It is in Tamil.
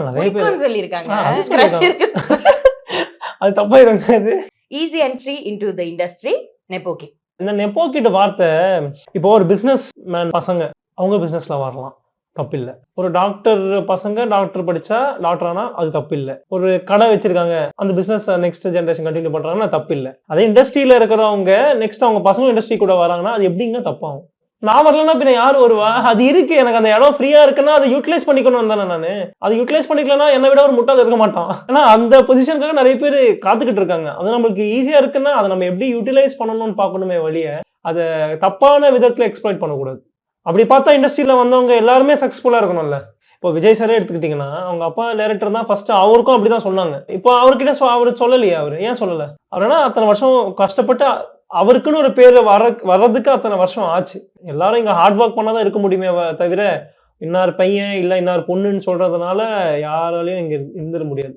நிறைய பேர் பிடிக்கும்னு சொல்லியிருக்காங்க. அது Crush சொல்லிருக்காங்க. இருக்கு. அது தப்பாயிருங்க அது. Easy entry into the industry, nepoki. இந்த நெப்போக்கிட்ட வார்த்தை இப்போ ஒரு பிசினஸ் மேன் பசங்க அவங்க பிசினஸ்ல வரலாம், தப்பில்ல. ஒரு டாக்டர் பசங்க டாக்டர் படிச்சா டாக்டர் ஆனா அது தப்பில்ல. ஒரு கடை வச்சிருக்காங்க அந்த பிசினஸ் நெக்ஸ்ட் ஜெனரேஷன் கண்டினியூ பண்றாங்கன்னா தப்பில்ல. அதே இண்டஸ்ட்ரியில இருக்கிறவங்க நெக்ஸ்ட் அவங்க பசங்க இண்டஸ்ட்ரி கூட வராங்கன்னா அது எப்படிங்க தப்பாகும்? நான் வரலன்னா பின்ன யாரு வருவா? அது இருக்கு, எனக்கு அந்த இடம் ஃப்ரீயா இருக்குன்னா அதை யூட்டிலைஸ் பண்ணிக்கணும் தானே நானு. அதை யூட்டிலைஸ் பண்ணிக்கலன்னா என்னை விட ஒரு முட்டாள் இருக்க மாட்டான். ஏன்னா அந்த பொசிஷனுக்காக நிறைய பேர் காத்துக்கிட்டு இருக்காங்க. அது நம்மளுக்கு ஈஸியா இருக்குன்னா அதை நம்ம எப்படி யூட்டிலைஸ் பண்ணணும்னு பார்க்கணுமே வழிய அதை தப்பான விதத்துல எக்ஸ்ப்ளாய்ட் பண்ணக்கூடாது. அப்படி பார்த்தா இண்டஸ்ட்ரியில வந்தவங்க எல்லாருமே சக்சஸ்ஃபுல்லா இருக்கணும்ல. இப்போ விஜய் சாரே எடுத்துக்கிட்டீங்கன்னா அவங்க அப்பா டைரக்டர் தான் ஃபர்ஸ்ட், அவருக்கும் அப்படிதான் சொன்னாங்க. இப்போ அவர்கிட்ட அவரு சொல்லலையா? அவரு ஏன் சொல்லல? அவருனா அத்தனை வருஷம் கஷ்டப்பட்டு அவருக்குன்னு ஒரு பேரு வர்றதுக்கு அத்தனை வருஷம் ஆச்சு. எல்லாரும் இங்க ஹார்ட் ஒர்க் பண்ணாதான் இருக்க முடியுமே தவிர இன்னார் பையன் இல்ல இன்னார் பொண்ணுன்னு சொல்றதுனால யாராலையும் இங்க இருந்துட முடியாது.